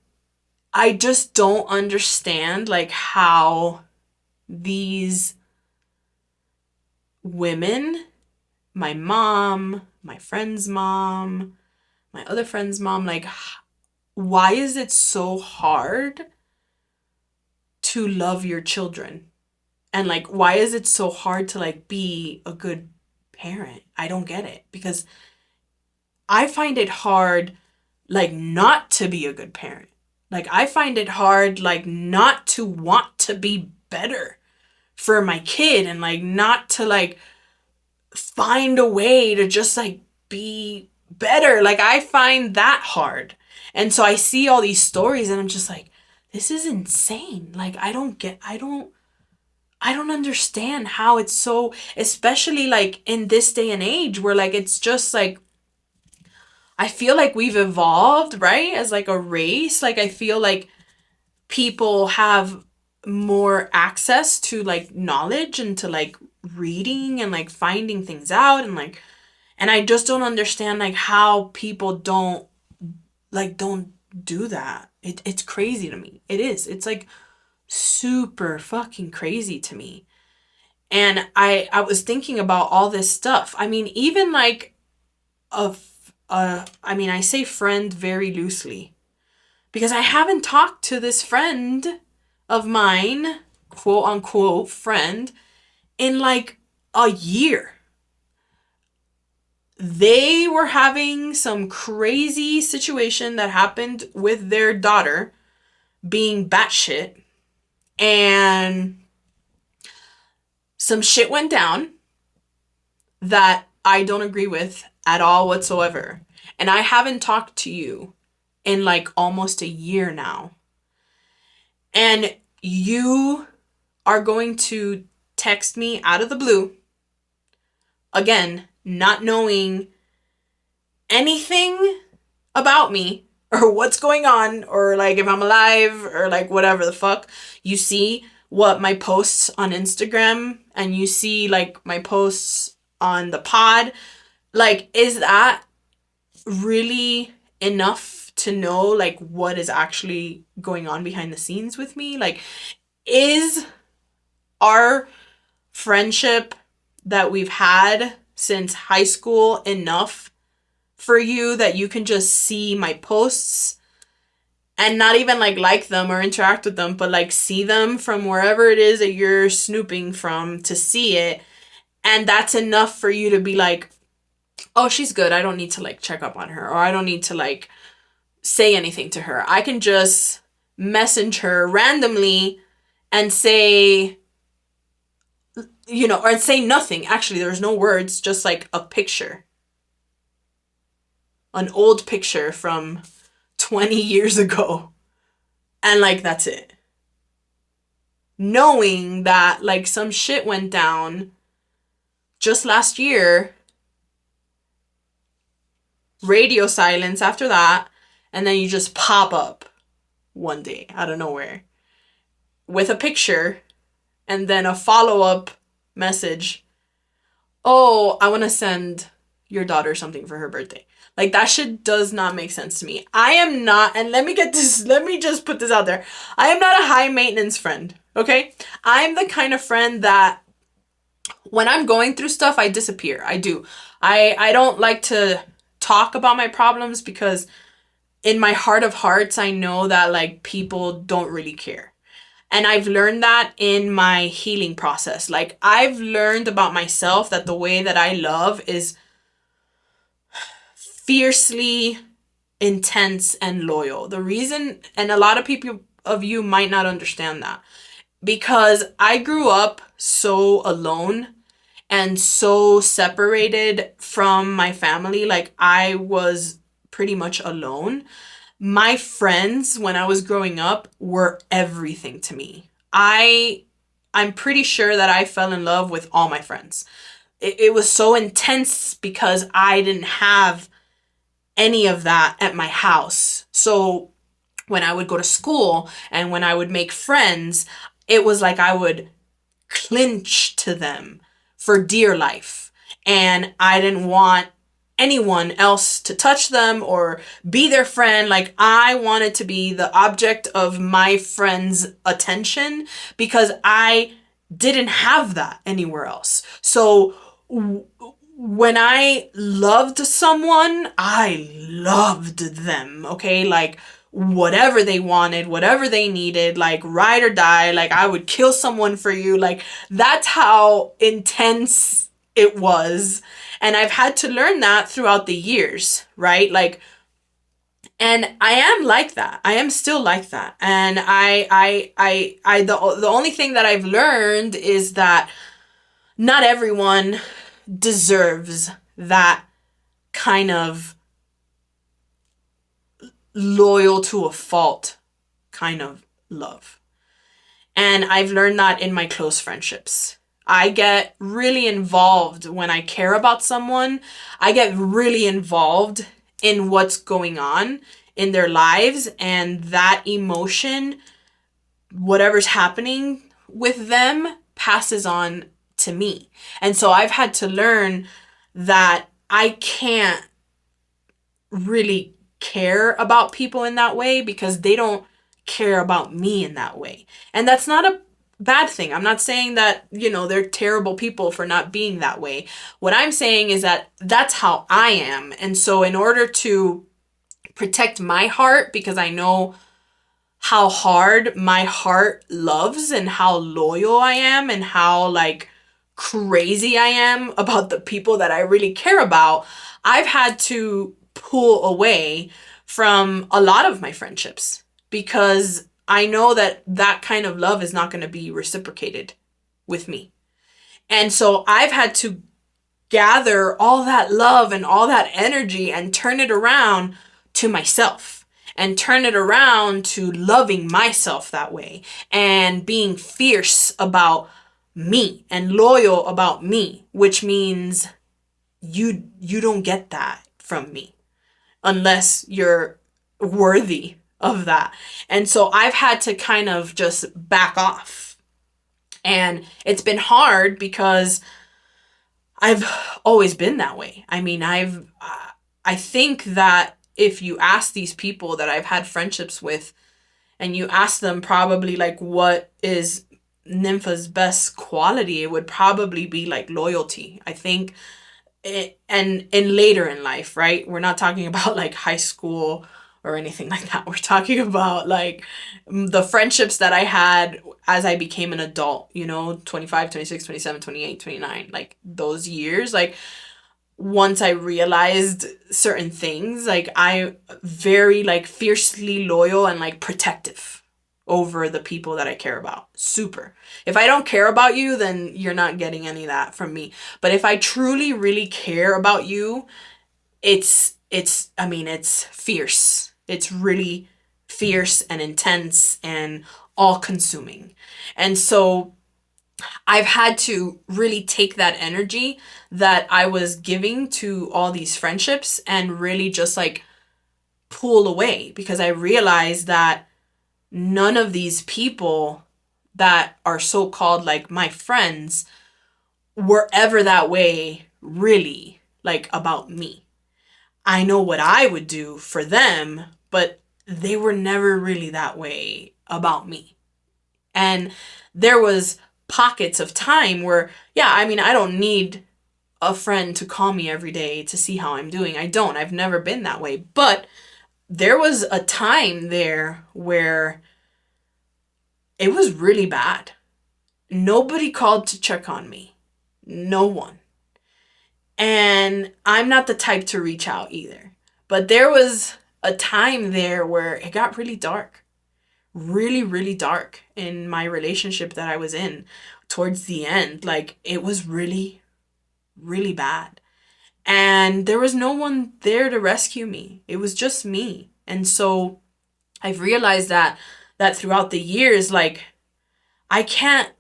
[SPEAKER 1] I just don't understand like how these women, my mom, my friend's mom, my other friend's mom, like why is it so hard to love your children? And like, why is it so hard to like be a good parent? I don't get it, because I find it hard like not to be a good parent. Like I find it hard like not to want to be better for my kid, and like not to like find a way to just like be better. Like I find that hard. And so I see all these stories and I'm just like, this is insane. Like I don't understand how it's so, especially like in this day and age where like it's just like, I feel like we've evolved, right? As like a race. Like I feel like people have more access to like knowledge and to like reading and like finding things out, and like, and I just don't understand like how people don't do that. It's crazy to me. It is. It's like super fucking crazy to me. And I was thinking about all this stuff. I mean, even like I mean, I say friend very loosely because I haven't talked to this friend of mine, quote unquote friend, in like a year. They were having some crazy situation that happened with their daughter being batshit, and some shit went down that I don't agree with at all whatsoever. And I haven't talked to you in like almost a year now. And you are going to text me out of the blue, again, not knowing anything about me or what's going on or like if I'm alive or like whatever the fuck. You see what my posts on Instagram and you see like my posts on the pod. Like, is that really enough to know like what is actually going on behind the scenes with me? Like, is our friendship that we've had since high school enough for you that you can just see my posts and not even like them or interact with them, but like see them from wherever it is that you're snooping from to see it, and that's enough for you to be like, oh, she's good, I don't need to like check up on her, or I don't need to like say anything to her. I can just message her randomly and say, you know, or say nothing. Actually, there's no words, just like a picture. An old picture from 20 years ago. And like, that's it. Knowing that like some shit went down just last year, radio silence after that, and then you just pop up one day out of nowhere with a picture and then a follow-up message. Oh, I want to send your daughter something for her birthday. Like, that shit does not make sense to me. I am not, and let me just put this out there. I am not a high maintenance friend, okay? I'm the kind of friend that when I'm going through stuff, I disappear. I do. I don't like to talk about my problems because in my heart of hearts, I know that like people don't really care. And I've learned that in my healing process. Like, I've learned about myself that the way that I love is fiercely intense and loyal. The reason, and a lot of you might not understand that, because I grew up so alone and so separated from my family. Like, I was pretty much alone. My friends when I was growing up were everything to me. I'm pretty sure that I fell in love with all my friends. It was so intense because I didn't have any of that at my house. So when I would go to school and when I would make friends, it was like I would clinch to them for dear life. And I didn't want anyone else to touch them or be their friend. Like, I wanted to be the object of my friend's attention because I didn't have that anywhere else. So when I loved someone, I loved them, okay? Like, whatever they wanted, whatever they needed, like ride or die, like I would kill someone for you. Like that's how intense it was. And I've had to learn that throughout the years, right? Like, and I am like that. I am still like that. And the only thing that I've learned is that not everyone deserves that kind of loyal to a fault kind of love. And I've learned that in my close friendships. I get really involved when I care about someone. I get really involved in what's going on in their lives, and that emotion, whatever's happening with them, passes on to me. And so I've had to learn that I can't really care about people in that way because they don't care about me in that way. And that's not a bad thing. I'm not saying that, they're terrible people for not being that way. What I'm saying is that that's how I am. And so in order to protect my heart, because I know how hard my heart loves and how loyal I am and how like crazy I am about the people that I really care about, I've had to pull away from a lot of my friendships because I know that that kind of love is not going to be reciprocated with me. And so I've had to gather all that love and all that energy and turn it around to myself and turn it around to loving myself that way and being fierce about me and loyal about me, which means you don't get that from me unless you're worthy of that. And so I've had to kind of just back off. And it's been hard because I've always been that way. I mean, I think that if you ask these people that I've had friendships with and you ask them probably like what is Nympha's best quality, it would probably be like loyalty. I think and later in life, right? We're not talking about like high school or anything like that. We're talking about like the friendships that I had as I became an adult, 25, 26, 27, 28, 29, like those years. Like once I realized certain things, like I very like fiercely loyal and like protective over the people that I care about. Super. If I don't care about you, then you're not getting any of that from me. But if I truly, really care about you, it's fierce. It's really fierce and intense and all consuming. And so I've had to really take that energy that I was giving to all these friendships and really just like pull away because I realized that none of these people that are so-called like my friends were ever that way really like about me. I know what I would do for them, but they were never really that way about me. And there was pockets of time where, yeah, I mean, I don't need a friend to call me every day to see how I'm doing. I don't. I've never been that way. But there was a time there where it was really bad. Nobody called to check on me. No one. And I'm not the type to reach out either. But there was a time there where it got really dark. Really, really dark in my relationship that I was in towards the end. Like, it was really, really bad. And there was no one there to rescue me. It was just me. And so I've realized that throughout the years, like, I can't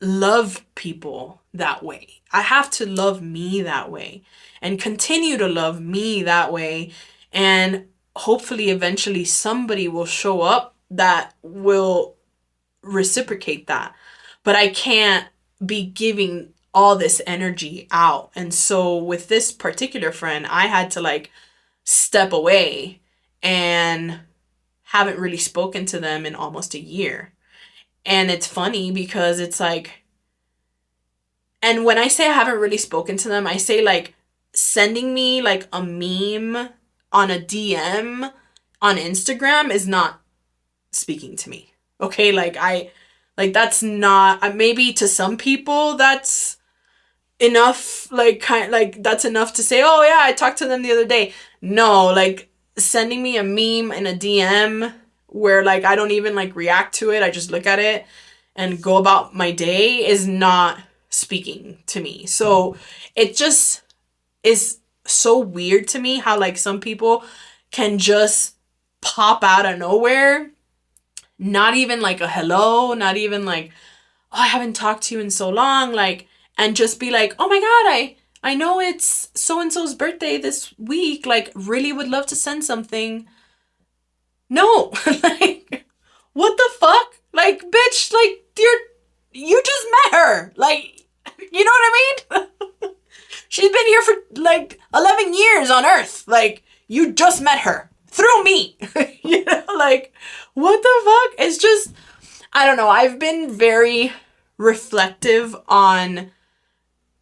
[SPEAKER 1] love people that way. I have to love me that way and continue to love me that way. And hopefully eventually somebody will show up that will reciprocate that. But I can't be giving all this energy out. And so with this particular friend, I had to like step away and haven't really spoken to them in almost a year. And it's funny because it's like, and when I say I haven't really spoken to them, I say like sending me like a meme on a DM on Instagram is not speaking to me. Okay, that's not, maybe to some people that's enough, that's enough to say, oh yeah, I talked to them the other day. No, like sending me a meme in a DM where like I don't even like react to it, I just look at it and go about my day is not speaking to me. So it just is so weird to me how like some people can just pop out of nowhere, not even like a hello, not even like, oh, I haven't talked to you in so long, like, and just be like, oh my god, I know it's so and so's birthday this week, like really would love to send something. No. Like, what the fuck? Like, bitch, like you just met her. Like, you know what I mean? She's been here for like 11 years on Earth. Like, you just met her through me. You know, like, what the fuck? It's just, I don't know. I've been very reflective on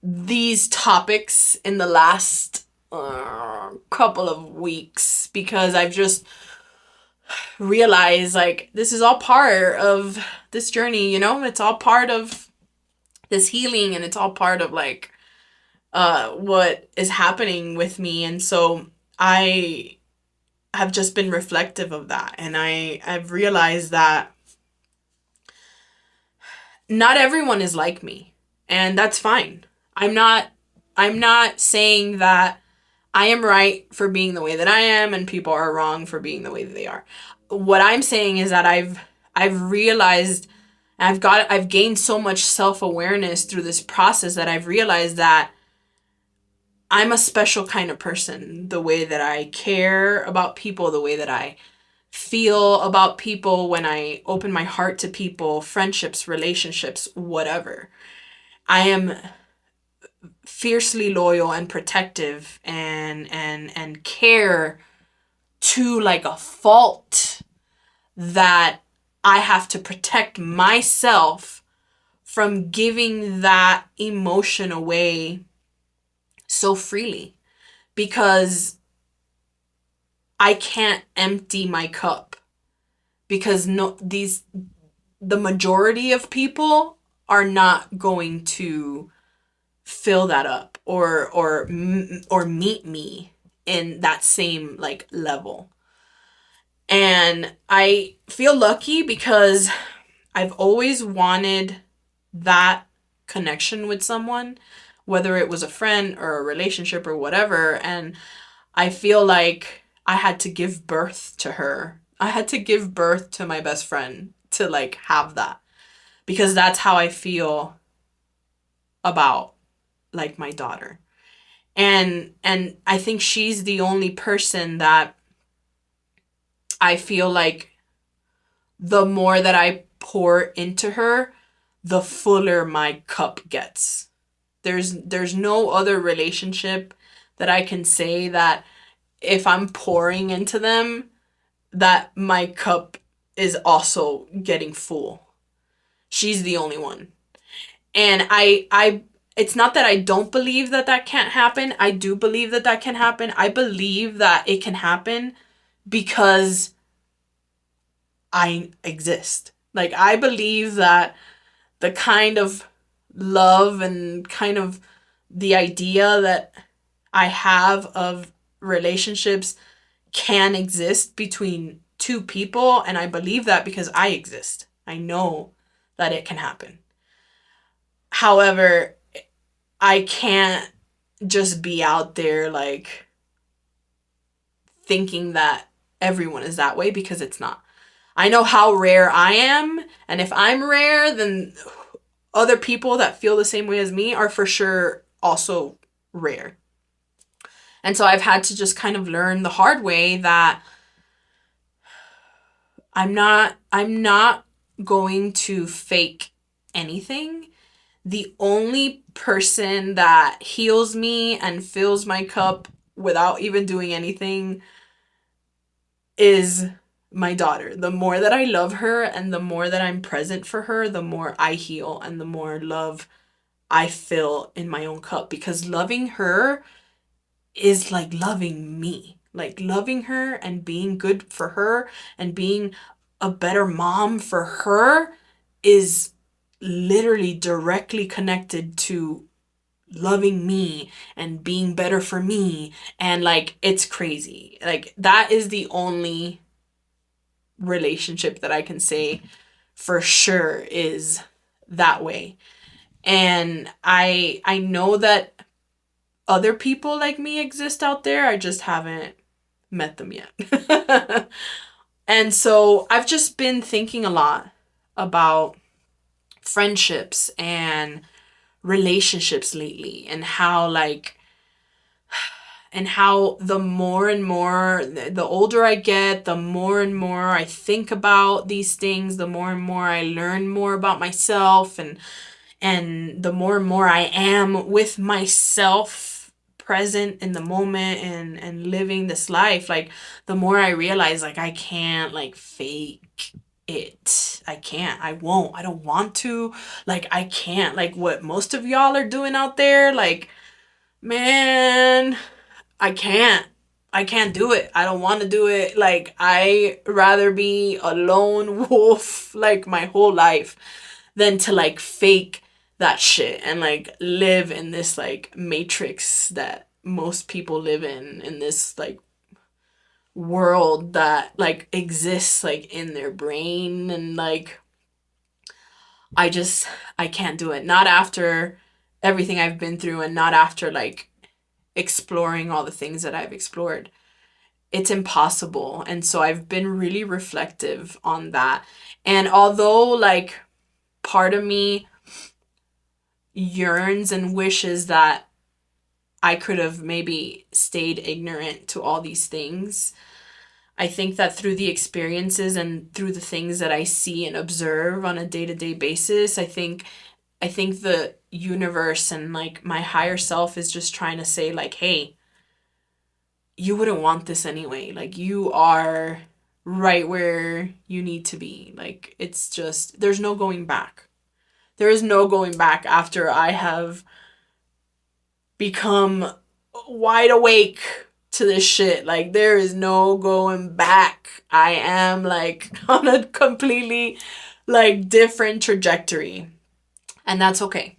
[SPEAKER 1] these topics in the last couple of weeks because I've just realized like this is all part of this journey, you know? It's all part of this healing, and it's all part of like what is happening with me. And so I have just been reflective of that, and I've realized that not everyone is like me, and that's fine. I'm not saying that I am right for being the way that I am and people are wrong for being the way that they are. What I'm saying is that I've realized, I've gained so much self-awareness through this process that I've realized that I'm a special kind of person. The way that I care about people, the way that I feel about people when I open my heart to people, friendships, relationships, whatever. I am fiercely loyal and protective and care to like a fault that I have to protect myself from giving that emotion away so freely, because I can't empty my cup, because the majority of people are not going to fill that up or meet me in that same like level. And I feel lucky because I've always wanted that connection with someone, whether it was a friend or a relationship or whatever. And I feel like I had to give birth to her. I had to give birth to my best friend to like have that, because that's how I feel about like my daughter. And I think she's the only person that I feel like the more that I pour into her, the fuller my cup gets. There's no other relationship that I can say that if I'm pouring into them, that my cup is also getting full. She's the only one. And I it's not that I don't believe that that can't happen. I do believe that that can happen. I believe that it can happen because I exist. Like, I believe that the kind of love and kind of the idea that I have of relationships can exist between two people, and I believe that because I exist. I know that it can happen. However, I can't just be out there like thinking that everyone is that way, because it's not. I know how rare I am, and if I'm rare, then other people that feel the same way as me are for sure also rare. And so I've had to just kind of learn the hard way that I'm not going to fake anything. The only person that heals me and fills my cup without even doing anything is my daughter. The more that I love her and the more that I'm present for her, the more I heal and the more love I fill in my own cup, because loving her is like loving me. Like loving her and being good for her and being a better mom for her is literally directly connected to loving me and being better for me. And like, it's crazy. Like, that is the only relationship that I can say for sure is that way. And I know that other people like me exist out there. I just haven't met them yet. And so I've just been thinking a lot about friendships and relationships lately, and how like, and how the more and more, the older I get, the more and more I think about these things, the more and more I learn more about myself, and the more and more I am with myself, present in the moment, and living this life, like the more I realize like I can't like fake it. I can't. I won't. I don't want to. Like, I can't. Like what most of y'all are doing out there, like, man, I can't. I can't do it. I don't want to do it. Like, I rather be a lone wolf like my whole life than to like fake that shit and like live in this like matrix that most people live in this like world that like exists like in their brain. And like, I can't do it. Not after everything I've been through, and not after like exploring all the things that I've explored. It's impossible. And so I've been really reflective on that. And although like part of me yearns and wishes that I could have maybe stayed ignorant to all these things, I think that through the experiences and through the things that I see and observe on a day-to-day basis, I think the universe and like my higher self is just trying to say like, hey, you wouldn't want this anyway. Like, you are right where you need to be. Like, it's just, there's no going back. There is no going back after I have become wide awake to this shit. Like, there is no going back. I am like on a completely like different trajectory, and that's okay.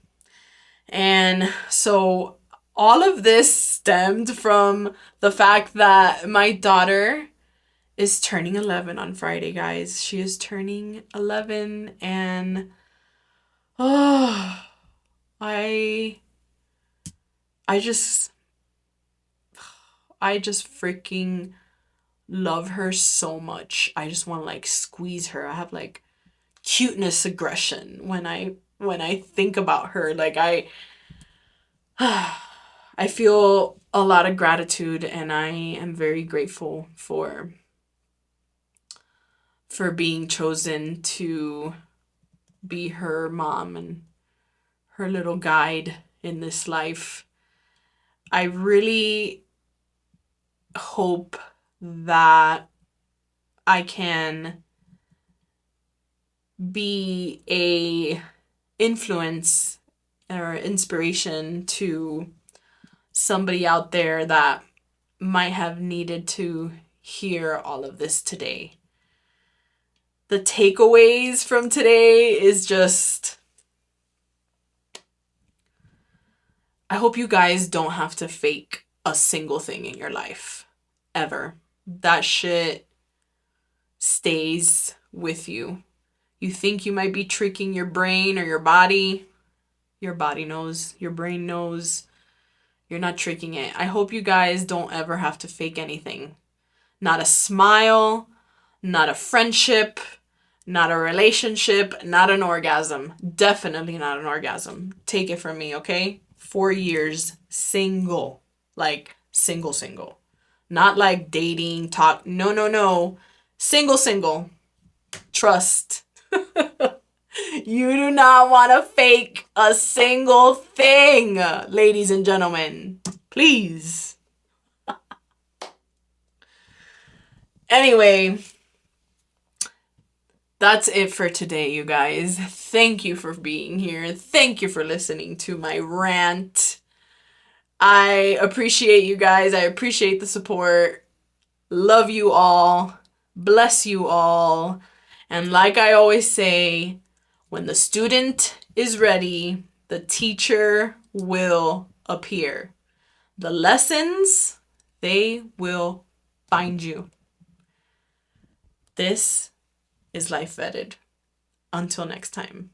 [SPEAKER 1] And so all of this stemmed from the fact that my daughter is turning 11 on Friday, guys. She is turning 11, and oh, I I just I just freaking love her so much. I just want to like squeeze her. I have like cuteness aggression when I think about her. Like, I feel a lot of gratitude, and I am very grateful for being chosen to be her mom and her little guide in this life. I really hope that I can be a influence or inspiration to somebody out there that might have needed to hear all of this today. The takeaways from today is just, I hope you guys don't have to fake a single thing in your life ever. That shit stays with you. You think you might be tricking your brain or your body knows, your brain knows. You're not tricking it. I hope you guys don't ever have to fake anything. Not a smile, not a friendship, not a relationship, not an orgasm. Definitely not an orgasm. Take it from me, okay? 4 years single. Like, single. Not like dating, talk. No. Single. Trust. You do not want to fake a single thing, ladies and gentlemen. Please. Anyway, that's it for today, you guys. Thank you for being here. Thank you for listening to my rant. I appreciate you guys. I appreciate the support. love you all, bless you all. And like I always say, when the student is ready, the teacher will appear. The lessons, they will find you. This is Life Vetted. Until next time.